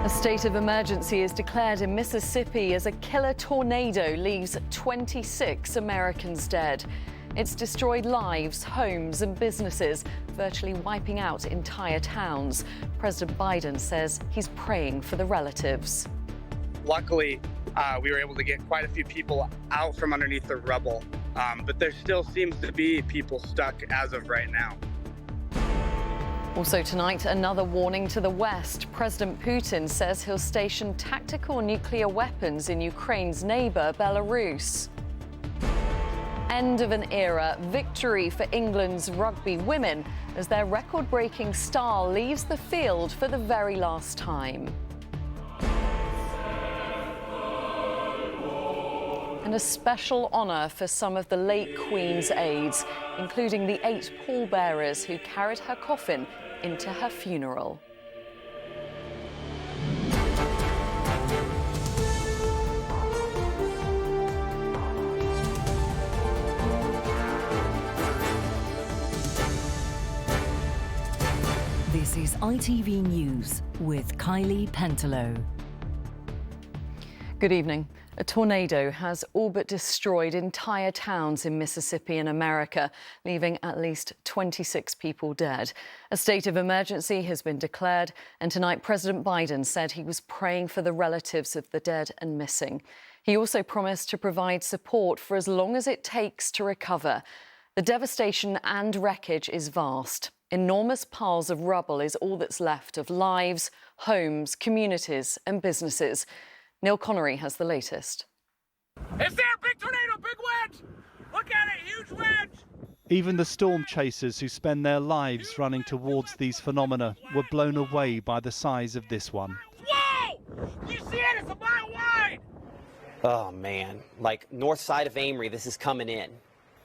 A state of emergency is declared in Mississippi as a killer tornado leaves 26 Americans dead. It's destroyed lives, homes and businesses, virtually wiping out entire towns. President Biden says he's praying for the relatives. Luckily, we were able to get quite a few people out from underneath the rubble, but there still seems to be people stuck as of right now. Also tonight, another warning to the West. President Putin says he'll station tactical nuclear weapons in Ukraine's neighbour, Belarus. End of an era, victory for England's rugby women as their record-breaking star leaves the field for the very last time. And a special honour for some of the late Queen's aides, including the 8 pallbearers who carried her coffin into her funeral. This is ITV News with Kylie Pentelow. Good evening. A tornado has all but destroyed entire towns in Mississippi and America, leaving at least 26 people dead. A state of emergency has been declared, and tonight President Biden said he was praying for the relatives of the dead and missing. He also promised to provide support for as long as it takes to recover. The devastation and wreckage is vast. Enormous piles of rubble is all that's left of lives, homes, communities and businesses. Neil Connery has the latest. It's there, big tornado, big wedge. Look at it, huge wedge. Even the storm chasers who spend their lives running towards these phenomena were blown away by the size of this one. Whoa! You see it? It's a mile wide. Oh man, like north side of Amory, this is coming in.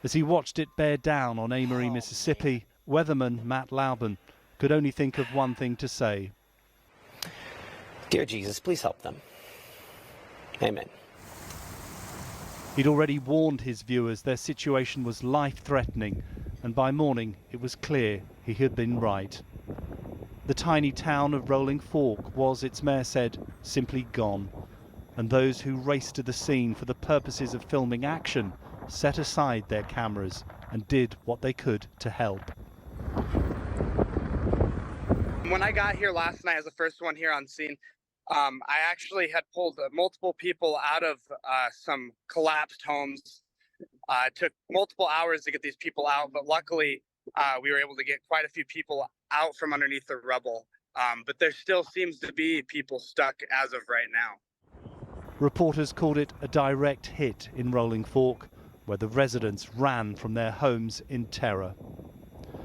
As he watched it bear down on Amory, Mississippi, weatherman Matt Lauben could only think of one thing to say. Dear Jesus, please help them. Amen. He'd already warned his viewers their situation was life-threatening, and by morning it was clear he had been right. The tiny town of Rolling Fork was, its mayor said, simply gone, and those who raced to the scene for the purposes of filming action set aside their cameras and did what they could to help. When I got here last night as the first one here on scene, I actually had pulled multiple people out of some collapsed homes. It took multiple hours to get these people out, but luckily we were able to get quite a few people out from underneath the rubble. But there still seems to be people stuck as of right now. Reporters called it a direct hit in Rolling Fork, where the residents ran from their homes in terror.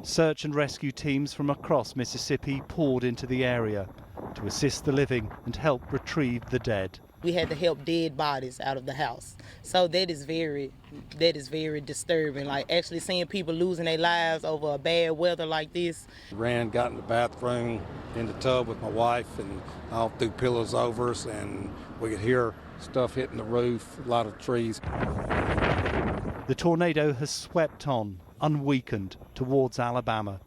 Search and rescue teams from across Mississippi poured into the area to assist the living and help retrieve the dead. We had to help dead bodies out of the house. So that is very disturbing. Like actually seeing people losing their lives over a bad weather like this. Got in the bathroom, in the tub with my wife, and all threw pillows over us, and we could hear stuff hitting the roof, a lot of trees. The tornado has swept on, unweakened, towards Alabama,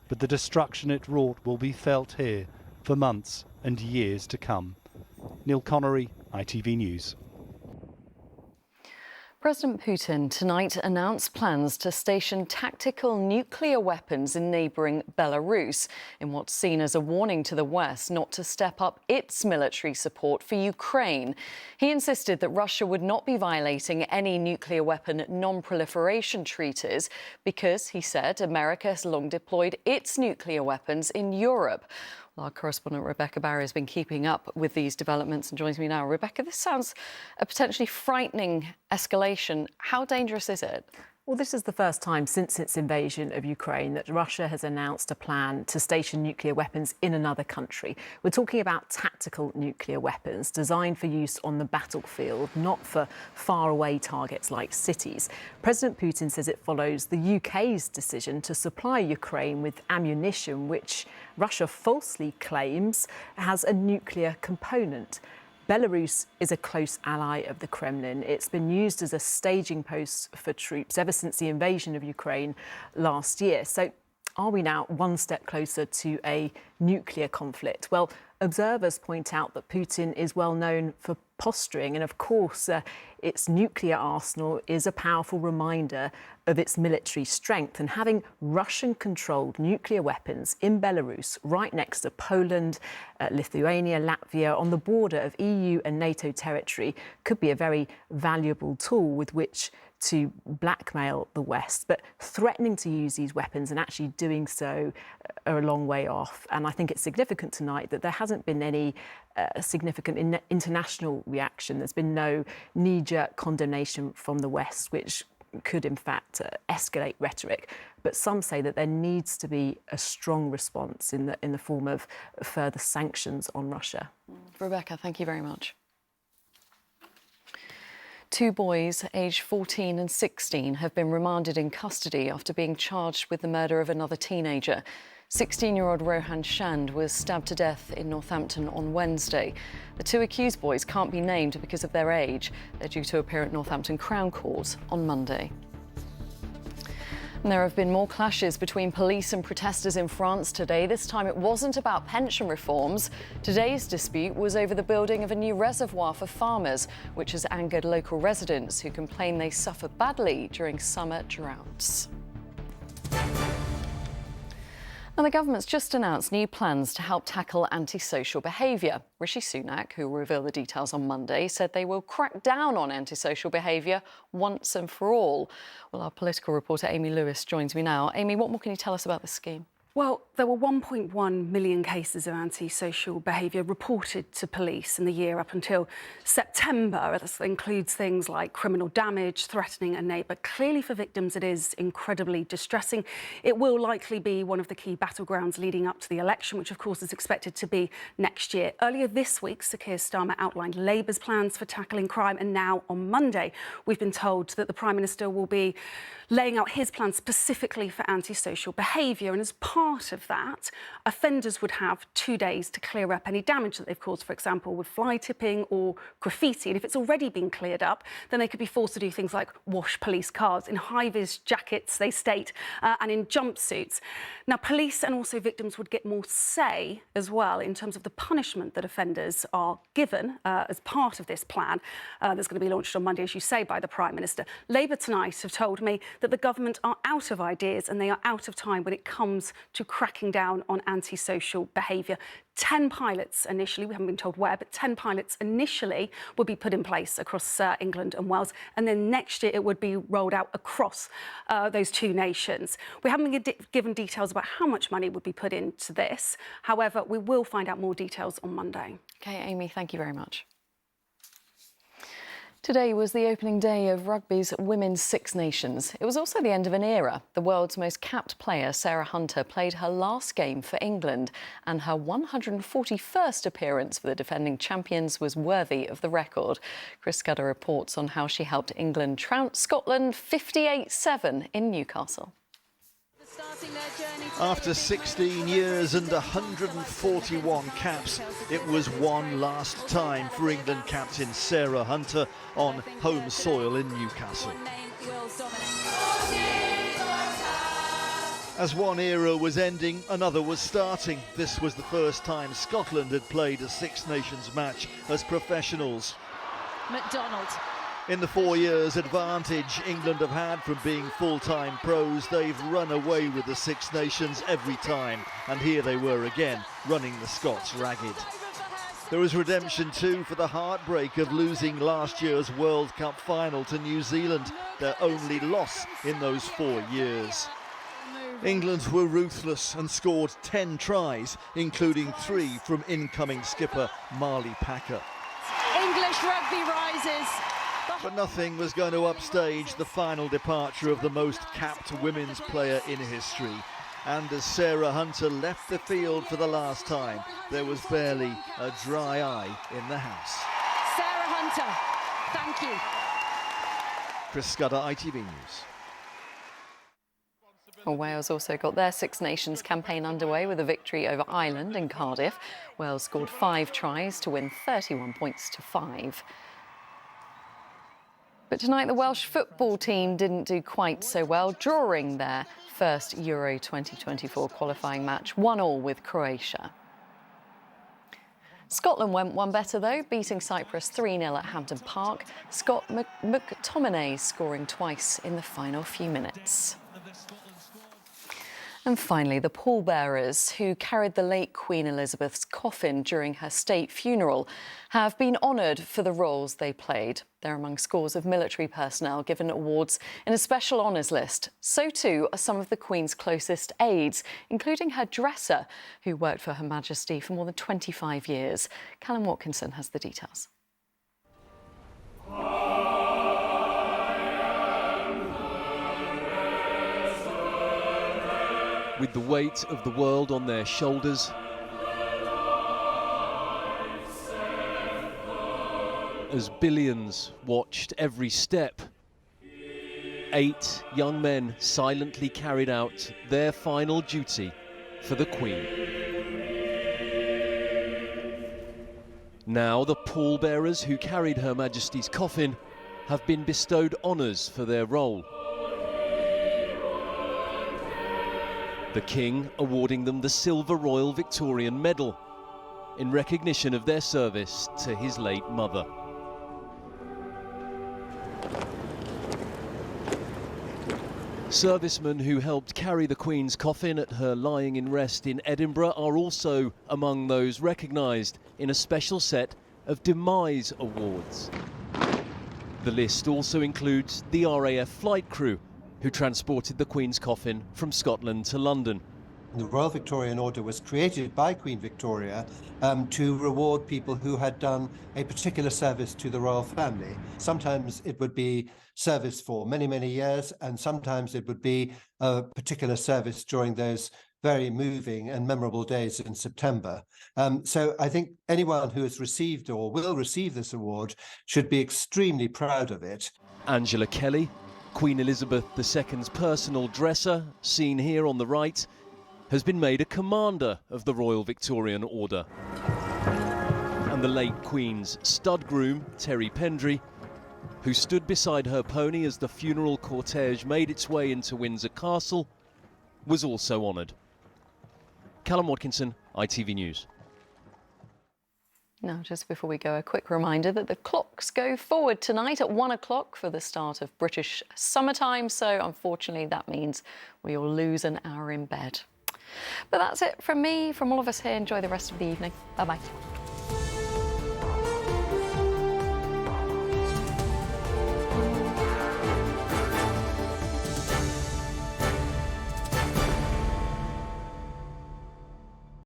but the destruction it wrought will be felt here for months and years to come. Neil Connery, ITV News. President Putin tonight announced plans to station tactical nuclear weapons in neighbouring Belarus in what's seen as a warning to the West not to step up its military support for Ukraine. He insisted that Russia would not be violating any nuclear weapon non-proliferation treaties because, he said, America has long deployed its nuclear weapons in Europe. Well, our correspondent Rebecca Barry has been keeping up with these developments and joins me now. Rebecca, this sounds a potentially frightening escalation. How dangerous is it? Well, this is the first time since its invasion of Ukraine that Russia has announced a plan to station nuclear weapons in another country. We're talking about tactical nuclear weapons designed for use on the battlefield, not for faraway targets like cities. President Putin says it follows the UK's decision to supply Ukraine with ammunition, which Russia falsely claims has a nuclear component. Belarus is a close ally of the Kremlin. It's been used as a staging post for troops ever since the invasion of Ukraine last year. So are we now one step closer to a nuclear conflict? Well, observers point out that Putin is well known for posturing, and of course its nuclear arsenal is a powerful reminder of its military strength. And having Russian-controlled nuclear weapons in Belarus, right next to Poland, Lithuania, Latvia, on the border of EU and NATO territory, could be a very valuable tool with which to blackmail the West. But threatening to use these weapons and actually doing so are a long way off. And I think it's significant tonight that there hasn't been any significant international reaction. There's been no knee-jerk condemnation from the West, which could in fact escalate rhetoric. But some say that there needs to be a strong response in the form of further sanctions on Russia. Rebecca, thank you very much. Two boys, aged 14 and 16, have been remanded in custody after being charged with the murder of another teenager. 16-year-old Rohan Chand was stabbed to death in Northampton on Wednesday. The two accused boys can't be named because of their age. They're due to appear at Northampton Crown Court on Monday. And there have been more clashes between police and protesters in France today. This time it wasn't about pension reforms. Today's dispute was over the building of a new reservoir for farmers, which has angered local residents who complain they suffer badly during summer droughts. Now, the government's just announced new plans to help tackle antisocial behaviour. Rishi Sunak, who will reveal the details on Monday, said they will crack down on antisocial behaviour once and for all. Well, our political reporter Amy Lewis joins me now. Amy, what more can you tell us about the scheme? Well, there were 1.1 million cases of antisocial behaviour reported to police in the year up until September. This includes things like criminal damage, threatening a neighbour. Clearly, for victims, it is incredibly distressing. It will likely be one of the key battlegrounds leading up to the election, which, of course, is expected to be next year. Earlier this week, Sir Keir Starmer outlined Labour's plans for tackling crime, and now on Monday, we've been told that the Prime Minister will be laying out his plans specifically for antisocial behaviour. And as part of that, offenders would have 2 days to clear up any damage that they've caused, for example, with fly tipping or graffiti. And if it's already been cleared up, then they could be forced to do things like wash police cars in high-vis jackets, they state, and in jumpsuits. Now, police and also victims would get more say as well in terms of the punishment that offenders are given as part of this plan that's going to be launched on Monday, as you say, by the Prime Minister. Labour tonight have told me that the government are out of ideas and they are out of time when it comes to cracking down on antisocial behaviour. 10 pilots initially, we haven't been told where, but 10 pilots initially would be put in place across England and Wales. And then next year it would be rolled out across those two nations. We haven't been given details about how much money would be put into this. However, we will find out more details on Monday. OK, Amy, thank you very much. Today was the opening day of rugby's Women's Six Nations. It was also the end of an era. The world's most capped player, Sarah Hunter, played her last game for England, and her 141st appearance for the defending champions was worthy of the record. Chris Scudder reports on how she helped England trounce Scotland 58-7 in Newcastle. After 16 years and 141 caps, it was one last time for England captain Sarah Hunter on home soil in Newcastle. As one era was ending, another was starting. This was the first time Scotland had played a Six Nations match as professionals. McDonald. In the 4 years advantage England have had from being full-time pros, they've run away with the Six Nations every time, and here they were again, running the Scots ragged. There was redemption too for the heartbreak of losing last year's World Cup final to New Zealand, their only loss in those 4 years. England were ruthless and scored 10 tries, including 3 from incoming skipper Marley Packer. English rugby rises. But nothing was going to upstage the final departure of the most capped women's player in history. And as Sarah Hunter left the field for the last time, there was barely a dry eye in the house. Sarah Hunter, thank you. Chris Scudder, ITV News. Well, Wales also got their Six Nations campaign underway with a victory over Ireland in Cardiff. Wales scored 5 tries to win 31 points to 5. But tonight the Welsh football team didn't do quite so well, drawing their first Euro 2024 qualifying match 1-1 with Croatia. Scotland went one better though, beating Cyprus 3-0 at Hampden Park. Scott McTominay scoring twice in the final few minutes. And finally, the pallbearers who carried the late Queen Elizabeth's coffin during her state funeral have been honoured for the roles they played. They're among scores of military personnel given awards in a special honours list. So too are some of the Queen's closest aides, including her dresser, who worked for Her Majesty for more than 25 years. Callum Watkinson has the details. With the weight of the world on their shoulders, as billions watched every step, 8 young men silently carried out their final duty for the Queen. Now the pallbearers who carried Her Majesty's coffin have been bestowed honours for their role. The King awarding them the Silver Royal Victorian Medal in recognition of their service to his late mother. Servicemen who helped carry the Queen's coffin at her lying in rest in Edinburgh are also among those recognised in a special set of Demise Awards. The list also includes the RAF flight crew who transported the Queen's coffin from Scotland to London. The Royal Victorian Order was created by Queen Victoria to reward people who had done a particular service to the royal family. Sometimes it would be service for many, many years, and sometimes it would be a particular service during those very moving and memorable days in September. So I think anyone who has received or will receive this award should be extremely proud of it. Angela Kelly, Queen Elizabeth II's personal dresser, seen here on the right, has been made a commander of the Royal Victorian Order. And the late Queen's stud groom, Terry Pendry, who stood beside her pony as the funeral cortege made its way into Windsor Castle, was also honoured. Callum Watkinson, ITV News. Now, just before we go, a quick reminder that the clocks go forward tonight at 1 o'clock for the start of British summertime. So, unfortunately, that means we all lose an hour in bed. But that's it from me, from all of us here. Enjoy the rest of the evening. Bye-bye.